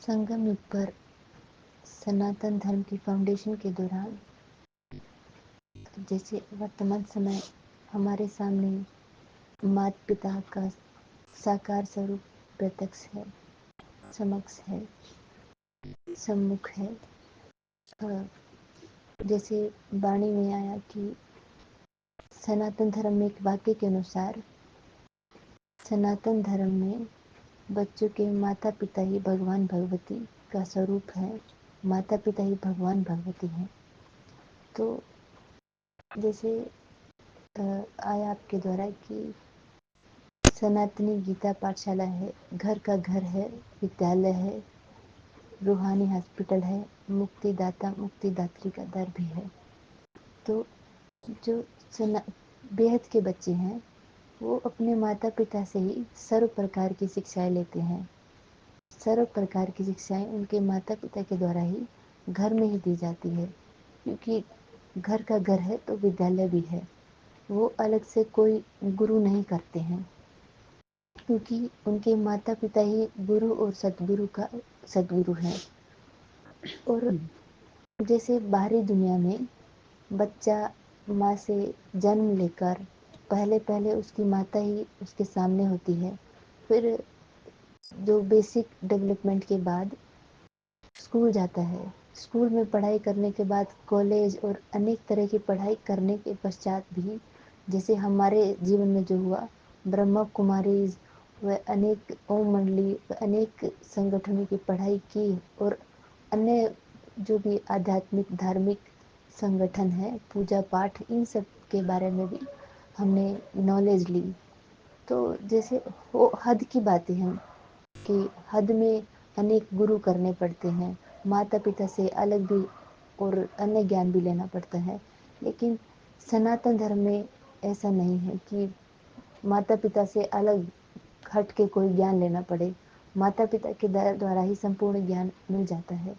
संगम युग पर सनातन धर्म की फाउंडेशन के दौरान जैसे वर्तमान समय हमारे सामने माता पिता का साकार स्वरूप प्रत्यक्ष है, समक्ष है, सम्मुख है। जैसे वाणी में आया कि सनातन धर्म में एक वाक्य के अनुसार सनातन धर्म में बच्चों के माता पिता ही भगवान भगवती का स्वरूप है, माता पिता ही भगवान भगवती हैं। तो जैसे आया आपके द्वारा कि सनातनी गीता पाठशाला है, घर का घर है, विद्यालय है, रूहानी हॉस्पिटल है, मुक्तिदाता मुक्तिदात्री का दर भी है। तो जो बेहद के बच्चे हैं वो अपने माता पिता से ही सर्व प्रकार की शिक्षाएं लेते हैं। सर्व प्रकार की शिक्षाएं उनके माता पिता के द्वारा ही घर में ही दी जाती है, क्योंकि घर का घर है तो विद्यालय भी है। वो अलग से कोई गुरु नहीं करते हैं, क्योंकि उनके माता पिता ही गुरु और सतगुरु का सदगुरु है। और जैसे बाहरी दुनिया में बच्चा माँ से जन्म लेकर पहले उसकी माता ही उसके सामने होती है। फिर जो बेसिक डेवलपमेंट के बाद स्कूल जाता है, स्कूल में पढ़ाई करने के बाद कॉलेज और अनेक तरह की पढ़ाई करने के पश्चात भी जैसे हमारे जीवन में जो हुआ, ब्रह्मा कुमारी व अनेक ओम मंडली व अनेक संगठनों की पढ़ाई की और अन्य जो भी आध्यात्मिक धार्मिक संगठन है, पूजा पाठ, इन सब के बारे में भी हमने नॉलेज ली। तो जैसे वो हद की बातें हैं कि हद में अनेक गुरु करने पड़ते हैं, माता पिता से अलग भी और अन्य ज्ञान भी लेना पड़ता है। लेकिन सनातन धर्म में ऐसा नहीं है कि माता पिता से अलग हट के कोई ज्ञान लेना पड़े, माता पिता के द्वारा ही संपूर्ण ज्ञान मिल जाता है,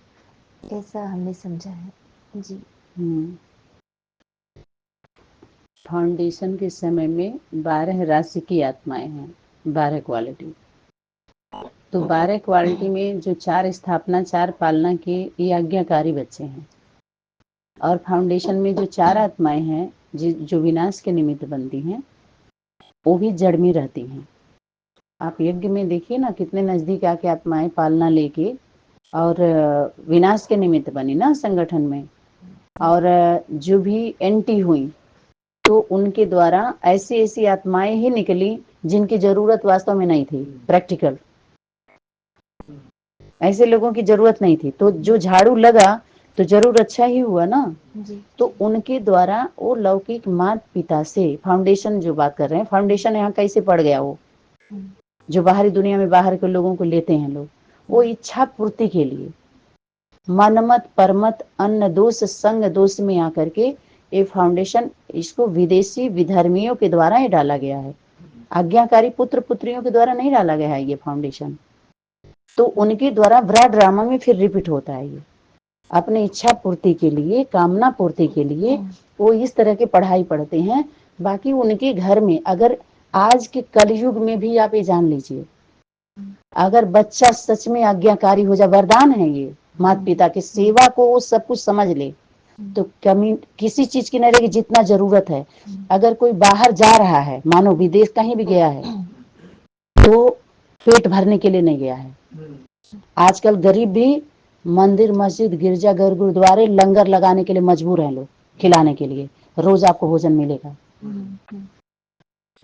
ऐसा हमने समझा है जी। फाउंडेशन के समय में 12 राशि की आत्माएं हैं, 12 क्वालिटी। तो 12 क्वालिटी में जो 4 स्थापना 4 पालना के ये आज्ञाकारी बच्चे हैं, और फाउंडेशन में जो 4 आत्माएं हैं जो विनाश के निमित्त बनती हैं, वो भी जड़ में रहती हैं। आप यज्ञ में देखिए ना, कितने नजदीक आके आत्माएं पालना लेके और विनाश के निमित्त बनी ना संगठन में, और जो भी एंटी हुई तो उनके द्वारा ऐसी ऐसी आत्माएं ही निकली जिनकी जरूरत वास्तव में नहीं थी। प्रैक्टिकल ऐसे लोगों की जरूरत नहीं थी, तो जो झाड़ू लगा तो जरूर अच्छा ही हुआ ना। तो उनके द्वारा वो लौकिक माता पिता से फाउंडेशन, जो बात कर रहे हैं फाउंडेशन यहाँ कैसे पड़ गया, वो जो बाहरी दुनिया में बाहर के लोगों को लेते हैं लोग, वो इच्छा पूर्ति के लिए मनमत परमत अन्न दोष संग दोष में आकर के ये फाउंडेशन, इसको विदेशी विधर्मियों के द्वारा ही डाला गया है, आज्ञाकारी पुत्र पुत्रियों के द्वारा नहीं डाला गया है ये फाउंडेशन। तो उनके द्वारा बड़ा ड्रामा में फिर रिपीट होता है ये, अपनी इच्छा पूर्ति के लिए, कामना पूर्ति के लिए वो इस तरह की पढ़ाई पढ़ते हैं। बाकी उनके घर में, अगर आज के कलयुग में भी आप ये जान लीजिए, अगर बच्चा सच में आज्ञाकारी हो जाए, वरदान है ये माता पिता की सेवा को वो सब कुछ समझ ले, तो कमी किसी चीज की नहीं रहेगी, जितना जरूरत है। अगर कोई बाहर जा रहा है, मानो विदेश कहीं भी गया है, तो पेट भरने के लिए नहीं गया है। आजकल गरीब भी मंदिर मस्जिद गिरजा घर गुरुद्वारे लंगर लगाने के लिए मजबूर हैं लोग, खिलाने के लिए, रोज आपको भोजन मिलेगा।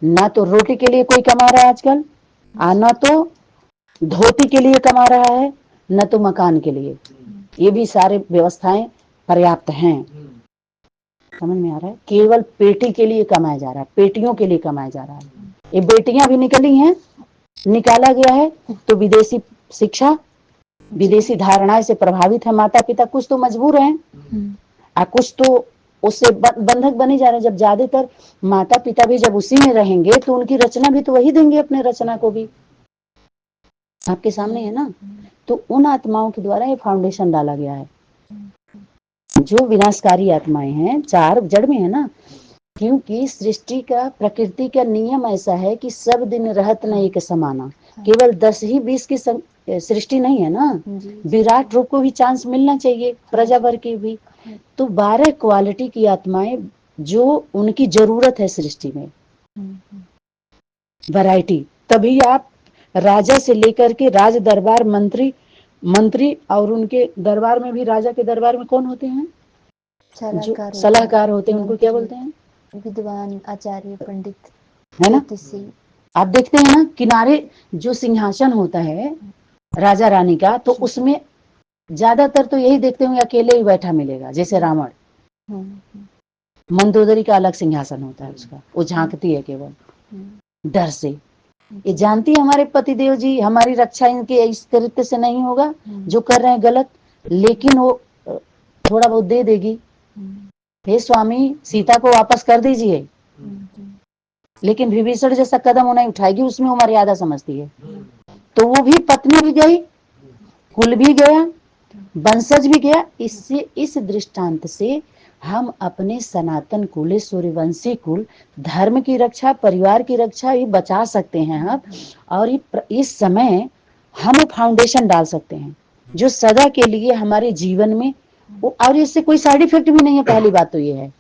ना तो रोटी के लिए कोई कमा रहा है आजकल, ना तो धोती के लिए कमा रहा है, न तो मकान के लिए। ये भी सारे व्यवस्थाएं पर्याप्त हैं, समझ में आ रहा है। केवल पेटी के लिए कमाया जा रहा है, पेटियों के लिए कमाया जा रहा है। ये बेटियां भी निकली हैं, निकाला गया है, तो विदेशी शिक्षा विदेशी धारणाएं से प्रभावित है माता पिता, कुछ तो मजबूर हैं और कुछ तो उससे बंधक बने जा रहे हैं। जब ज्यादातर माता पिता भी जब उसी में रहेंगे तो उनकी रचना भी तो वही देंगे, अपने रचना को भी आपके सामने है ना। तो उन आत्माओं के द्वारा ये फाउंडेशन डाला गया है, जो विनाशकारी आत्माएं हैं, 4 जड़ में है ना। क्योंकि सृष्टि का प्रकृति का नियम ऐसा है कि सब दिन रहत न एक समाना, केवल 10 ही 20 की सृष्टि नहीं है ना, विराट रूप को भी चांस मिलना चाहिए, प्रजा भर की भी। तो 12 क्वालिटी की आत्माएं जो उनकी जरूरत है सृष्टि में, वैरायटी। तभी आप राजा से लेकर के राज दरबार, मंत्री और उनके दरबार में भी, राजा के दरबार में कौन होते हैं? जो सलाहकार होते हैं, उनको क्या बोलते हैं? विद्वान, आचार्य, पंडित, है ना। आप देखते हैं ना, किनारे जो सिंहासन होता है राजा रानी का, तो उसमें ज्यादातर तो यही देखते होंगे अकेले ही बैठा मिलेगा, जैसे रावण। मंदोदरी का अलग सिंहासन होता है उसका, वो झांकती है केवल डर से, ये जानती है हमारे पतिदेव जी हमारी रक्षा इनके इस तरीके से नहीं होगा, जो कर रहे हैं गलत, लेकिन वो थोड़ा बहुत दे देगी, हे स्वामी सीता को वापस कर दीजिए, लेकिन विभीषण जैसा कदम वो नहीं उठाएगी, उसमें वो मर्यादा समझती है। तो वो भी पत्नी भी गई, कुल भी गया, वंशज भी गया। इससे, इस दृष्टांत से हम अपने सनातन कुल, सूर्यवंशी कुल, धर्म की रक्षा, परिवार की रक्षा ये बचा सकते हैं हम। और इस समय हम फाउंडेशन डाल सकते हैं जो सदा के लिए हमारे जीवन में, और इससे कोई साइड इफेक्ट भी नहीं है। पहली बात तो ये है,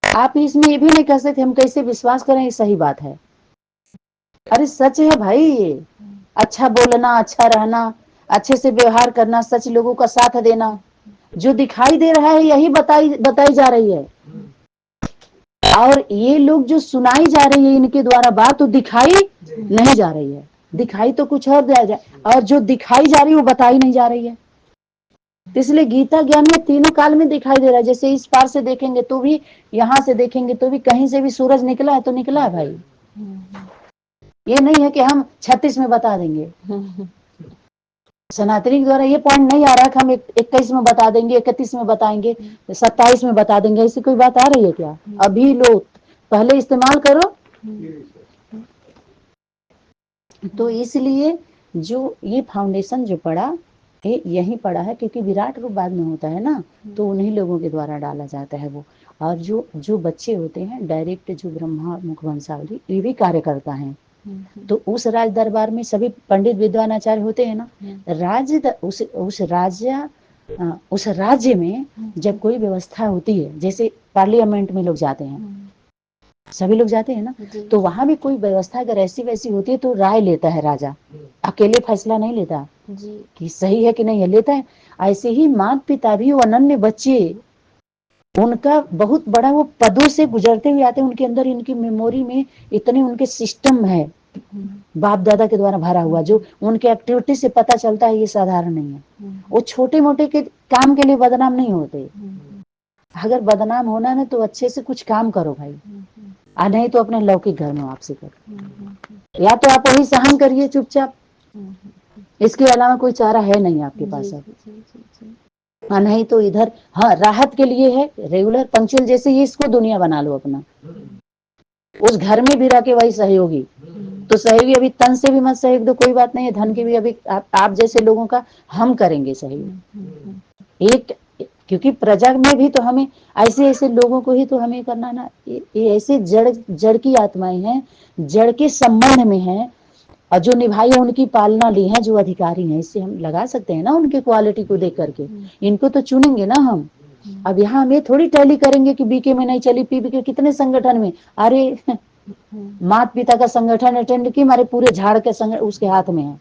आप इसमें ये भी नहीं कह सकते हम कैसे विश्वास करें, ये सही बात है। अरे सच है भाई, ये अच्छा बोलना, अच्छा रहना, अच्छे से व्यवहार करना, सच लोगों का साथ देना, जो दिखाई दे रहा है यही बताई जा रही है। और ये लोग जो सुनाई जा रही है इनके द्वारा बात, तो दिखाई नहीं जा रही है, दिखाई तो कुछ और दिया जाए, और जो दिखाई जा रही है वो बताई नहीं जा रही है। इसलिए गीता ज्ञान में तीनों काल में दिखाई दे रहा है। जैसे इस पार से देखेंगे तो भी, यहाँ से देखेंगे तो भी, कहीं से भी सूरज निकला है तो निकला है भाई। ये नहीं है कि हम 36 में बता देंगे, सनातनी के द्वारा ये पॉइंट नहीं आ रहा कि हम 21 में बता देंगे, 31 में बताएंगे, 27 में बता देंगे, ऐसी कोई बात आ रही है क्या? अभी लो, पहले इस्तेमाल करो। तो इसलिए जो ये फाउंडेशन जो पड़ा यही पड़ा है, क्योंकि विराट रूप बाद में होता है ना, तो उन्हीं लोगों के द्वारा डाला जाता है वो। और जो बच्चे होते हैं डायरेक्ट, जो ब्रह्मा मुख वंशावली, ये भी कार्य करता है। तो उस राज दरबार में सभी पंडित विद्वान आचार्य होते हैं ना, उस राज्य में जब कोई व्यवस्था होती है, जैसे पार्लियामेंट में लोग जाते हैं, सभी लोग जाते हैं ना, तो वहां भी कोई व्यवस्था अगर ऐसी वैसी होती है तो राय लेता है राजा, अकेले फैसला नहीं लेता कि सही है कि नहीं है, लेता है। ऐसे ही माता पिता भी, वो अनन्य बच्चे, उनका बहुत बड़ा वो पदों से गुजरते हुए आते हैं, उनके अंदर, इनकी मेमोरी में इतने उनके सिस्टम है बाप दादा के द्वारा भरा हुआ, जो उनके एक्टिविटी से पता चलता है ये साधारण नहीं है। वो छोटे मोटे के काम के लिए बदनाम नहीं होते। अगर बदनाम होना है तो अच्छे से कुछ काम करो भाई, नहीं तो अपने लौकिक घर में वापसी करो, या तो आप वही सहन करिए चुपचाप, इसके अलावा कोई चारा है नहीं आपके पास अब। नहीं तो इधर, हाँ राहत के लिए है रेगुलर पंक्चुअल, जैसे ये इसको दुनिया बना लो अपना, उस घर में भी रह के वही सहयोगी। तो सहयोगी अभी तन से भी मत सहयोग दो, कोई बात नहीं है, धन के भी अभी आप जैसे लोगों का हम करेंगे सहयोग एक, क्योंकि प्रजा में भी तो हमें ऐसे ऐसे लोगों को ही तो हमें करना ना। ये ऐसे जड़ की आत्माएं हैं, जड़ के संबंध में हैं, और जो निभाई है उनकी पालना ली है, जो अधिकारी हैं, इससे हम लगा सकते हैं ना उनके क्वालिटी को देख करके, इनको तो चुनेंगे ना हम। अब यहाँ हम ये थोड़ी टैली करेंगे कि बीके में नहीं चली, पीबी के कितने संगठन में, अरे माता पिता का संगठन अटेंड की, हमारे पूरे झाड़ के उसके हाथ में है,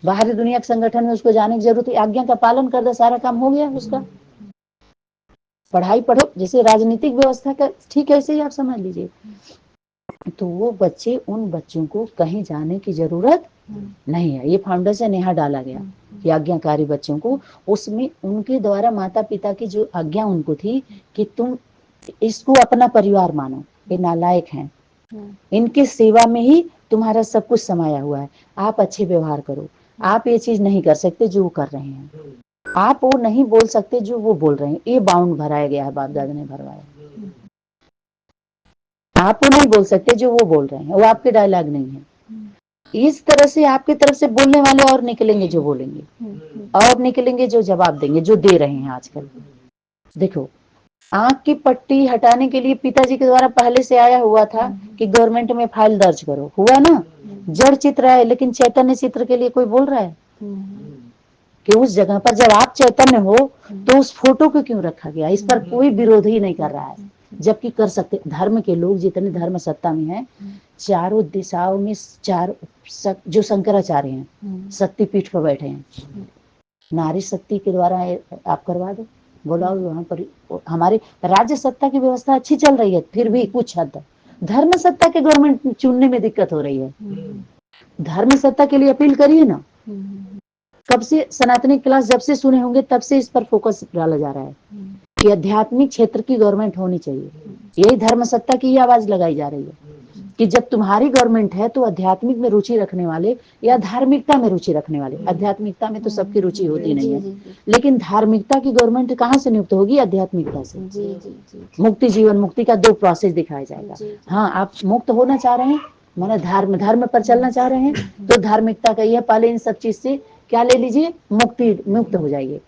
बाहरी दुनिया के संगठन में उसको जाने की जरूरत है, आज्ञा का पालन कर दे, सारा काम हो गया उसका। पढ़ाई पढ़ो, जैसे राजनीतिक व्यवस्था का ठीक है, ऐसे ही आप समझ लीजिए। तो वो बच्चे, उन बच्चों को कहीं जाने की जरूरत नहीं है। ये फाउंडेशन यहाँ डाला गया कि आज्ञाकारी बच्चों को, उसमें उनके द्वारा माता पिता की जो आज्ञा उनको थी कि तुम इसको अपना परिवार मानो, ये नालायक हैं, इनकी सेवा में ही तुम्हारा सब कुछ समाया हुआ है, आप अच्छे व्यवहार करो, आप ये चीज नहीं कर सकते जो वो कर रहे हैं, आप वो नहीं बोल सकते जो वो बोल रहे हैं, ये बाउंड भराया गया है, बाप दादा ने भरवाया। आप वो नहीं बोल सकते जो वो बोल रहे हैं, वो आपके डायलॉग नहीं है। इस तरह से आपकी तरफ से बोलने वाले और निकलेंगे जो बोलेंगे, और निकलेंगे जो जवाब देंगे, जो दे रहे हैं आजकल। देखो आंख की पट्टी हटाने के लिए पिताजी के द्वारा पहले से आया हुआ था कि गवर्नमेंट में फाइल दर्ज करो, हुआ ना। जड़ चित्र है, लेकिन चैतन्य चित्र के लिए कोई बोल रहा है कि उस जगह पर जब आप चैतन्य हो तो उस फोटो को क्यों रखा गया, इस पर कोई विरोध ही नहीं कर रहा है। जबकि कर सकते, धर्म के लोग जितने धर्म सत्ता में हैं, चारों दिशाओं में जो शंकराचार्य हैं शक्तिपीठ पर बैठे हैं, नारी शक्ति के द्वारा आप करवा दो, बुलाओ वहां पर। हमारे राज्य सत्ता की व्यवस्था अच्छी चल रही है, फिर भी कुछ हद तक धर्म सत्ता के गवर्नमेंट चुनने में दिक्कत हो रही है। धर्म सत्ता के लिए अपील करिए ना। कब से सनातनी क्लास जब से सुने होंगे तब से इस पर फोकस डाला जा रहा है कि आध्यात्मिक क्षेत्र की गवर्नमेंट होनी चाहिए। यही धर्म सत्ता की आवाज लगाई जा रही है कि जब तुम्हारी गवर्नमेंट है तो आध्यात्मिक में रुचि रखने वाले या धार्मिकता में रुचि रखने वाले, आध्यात्मिकता में तो सबकी रुचि होती नहीं है, लेकिन धार्मिकता की गवर्नमेंट कहाँ से नियुक्त होगी, आध्यात्मिकता से। मुक्ति जीवन मुक्ति का 2 प्रोसेस दिखाया जाएगा। हाँ, आप मुक्त होना चाह रहे हैं, माना धर्म पर चलना चाह रहे हैं, तो धार्मिकता का यह पहले इन सब चीज से क्या ले लीजिए, मुक्त हो जाइए।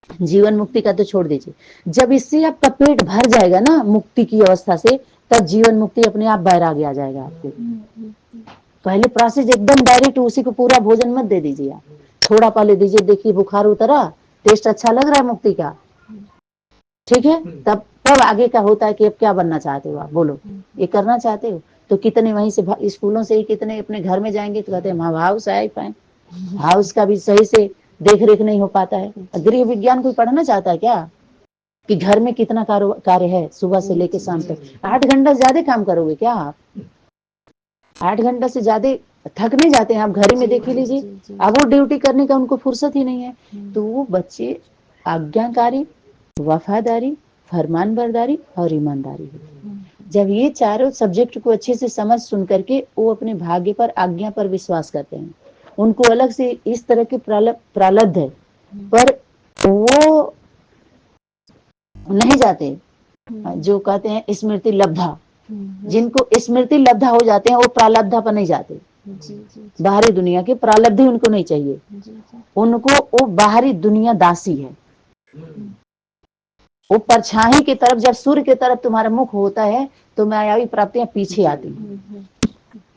जीवन मुक्ति का तो छोड़ दीजिए, जब इससे आपका पेट भर जाएगा ना मुक्ति की अवस्था से, तब जीवन मुक्ति अपने आप बैराग्य आ जाएगा आपको। पहले प्रोसेस एकदम डायरेक्ट, उसी को पूरा भोजन मत दे दीजिए, आप थोड़ा पहले दीजिए, देखिए बुखार उतरा, टेस्ट अच्छा लग रहा है मुक्ति का, ठीक है, तब आगे का होता है कि अब क्या बनना चाहते हो आप, बोलो ये करना चाहते हो। तो कितने वहीं से स्कूलों से ही कितने अपने घर में जाएंगे तो कहते हैं हम हाउस आए पाए, हाउस का भी सही से देख रेख नहीं हो पाता है। गृह विज्ञान कोई पढ़ना चाहता है क्या कि घर में कितना कार्य है सुबह से लेकर शाम तक, 8 घंटा ज्यादा काम करोगे क्या आप? 8 घंटा से ज्यादा थक नहीं जाते हैं आप? घर में देख लीजिए, अब वो ड्यूटी करने का उनको फुर्सत ही नहीं है। तो वो बच्चे आज्ञाकारी, वफादारी, फरमानबरदारी और ईमानदारी है। जब ये चारों सब्जेक्ट को अच्छे से समझ सुन करके वो अपने भाग्य पर, आज्ञा पर विश्वास करते हैं, उनको अलग से इस तरह के प्रालब्ध है, पर वो नहीं जाते जो कहते हैं स्मृति लब्धा, जिनको स्मृति लब्धा हो जाते हैं वो प्रालब्धा पर नहीं जाते। बाहरी दुनिया के प्रालब्धि उनको नहीं चाहिए, उनको वो बाहरी दुनिया दासी है। वो परछाई की तरफ, जब सूर्य की तरफ तुम्हारा मुख होता है तो मायावी प्राप्तियां पीछे आती हैं,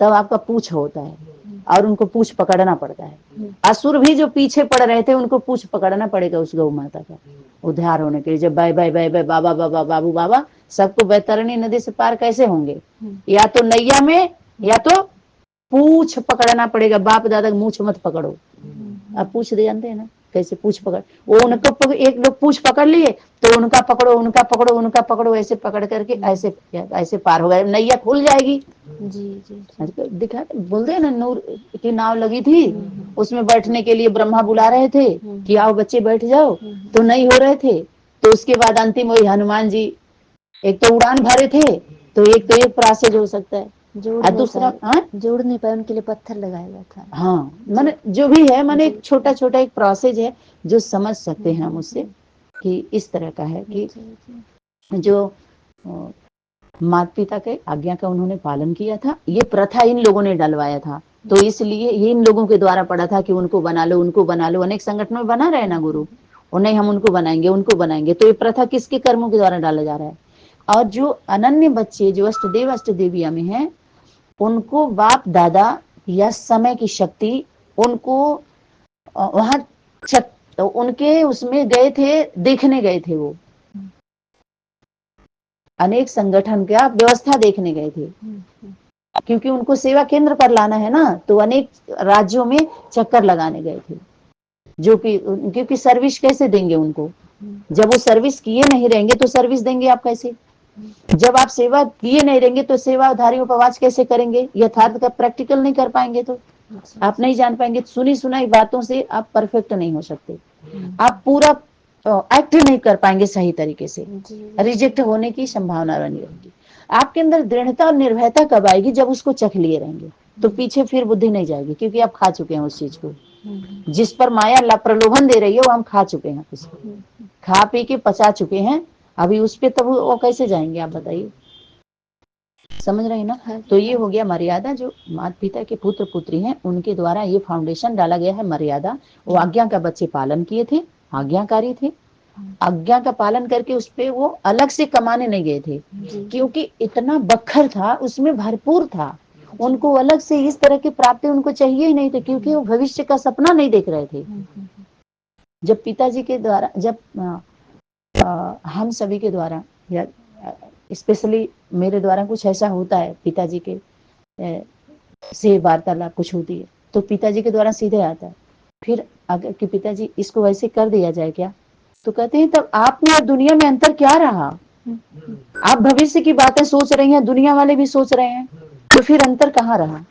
तब आपका पूछ होता है और उनको पूछ पकड़ना पड़ता है। असुर भी जो पीछे पड़ रहे थे उनको पूछ पकड़ना पड़ेगा उस गौ माता का उद्धार होने के लिए। जब बाय बाय बाय बाय बाबा बाबा बाबू बाबा, सबको बैतरणी नदी से पार कैसे होंगे? या तो नैया में, या तो पूछ पकड़ना पड़ेगा। बाप दादा मूछ मत पकड़ो, आप पूछ दे जानते हैं ना कैसे पूछ पकड़, वो उनको एक लोग पूछ पकड़ लिए तो उनका पकड़ो उनका पकड़ो उनका पकड़ो, ऐसे पकड़ करके ऐसे ऐसे पार हो गए, नैया खुल जाएगी। जी दिखा बोलते हैं ना, नूर की नाव लगी थी, उसमें बैठने के लिए ब्रह्मा बुला रहे थे कि आओ बच्चे बैठ जाओ, तो नहीं हो रहे थे। तो उसके बाद अंतिम वही हनुमान जी एक तो उड़ान भरे थे, तो एक प्रोसेस हो सकता है, दूसरा जोड़ नहीं पाए, उनके लिए पत्थर लगाया गया था। हाँ, माने जो भी है, माने एक छोटा छोटा एक प्रोसेस है जो समझ सकते हैं हम उससे कि इस तरह का है कि जो माता पिता के आज्ञा का उन्होंने पालन किया था। ये प्रथा इन लोगों ने डलवाया था, तो इसलिए ये इन लोगों के द्वारा पड़ा था कि उनको बना लो उनको बना लो। अनेक संगठनों में बना रहे ना गुरु, और नहीं हम उनको बनाएंगे उनको बनाएंगे, तो ये प्रथा किसके कर्मों के द्वारा डाला जा रहा है? और जो अनन्य बच्चे जो अष्टदेव अष्टदेविया में हैं, उनको बाप दादा या समय की शक्ति उनको वहां उनके उसमें गए थे, देखने गए थे, वो अनेक संगठन का व्यवस्था देखने गए थे, क्योंकि उनको सेवा केंद्र पर लाना है ना, तो अनेक राज्यों में चक्कर लगाने गए थे, जो कि क्योंकि सर्विस कैसे देंगे उनको? जब वो सर्विस किए नहीं रहेंगे तो सर्विस देंगे आप कैसे? जब आप सेवा किए नहीं रहेंगे तो सेवाधारियों पर वाच कैसे करेंगे? यथार्थ का प्रैक्टिकल नहीं कर पाएंगे तो आप नहीं जान पाएंगे। सुनी सुनाई बातों से आप परफेक्ट नहीं हो सकते, आप पूरा एक्ट नहीं कर पाएंगे सही तरीके से, रिजेक्ट होने की संभावना बनी रहेगी। आपके अंदर दृढ़ता और निर्भयता कब आएगी? जब उसको चख लिए रहेंगे, तो पीछे फिर बुद्धि नहीं जाएगी, क्योंकि आप खा चुके हैं उस चीज को। जिस पर माया प्रलोभन दे रही है वो हम खा चुके हैं, उसको खा पी के पचा चुके हैं, अभी उस पे तब वो कैसे जाएंगे आप बताइए? समझ रहे हैं ना? तो ये हो गया मर्यादा। जो माता पिता के पुत्र पुत्री हैं उनके द्वारा ये फाउंडेशन डाला गया है मर्यादा। वो आज्ञा का बच्चे पालन किए थे, आज्ञाकारी थे, आज्ञा का पालन करके उस पे वो अलग से कमाने नहीं गए थे, क्योंकि इतना बखर था उसमें, भरपूर था। उनको अलग से इस तरह की प्राप्ति उनको चाहिए ही नहीं थे, क्योंकि वो भविष्य का सपना नहीं देख रहे थे। जब पिताजी के द्वारा, जब हम सभी के द्वारा या स्पेशली मेरे द्वारा कुछ ऐसा होता है, पिताजी के से वार्तालाप कुछ होती है, तो पिताजी के द्वारा सीधे आता है। फिर अगर कि पिताजी इसको वैसे कर दिया जाए क्या, तो कहते हैं तब आप में और दुनिया में अंतर क्या रहा? आप भविष्य की बातें सोच रही हैं, दुनिया वाले भी सोच रहे हैं, तो फिर अंतर कहाँ रहा?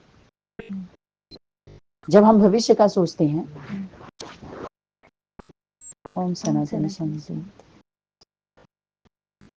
जब हम भविष्य का सोचते हैं। ओम सनातन शांति।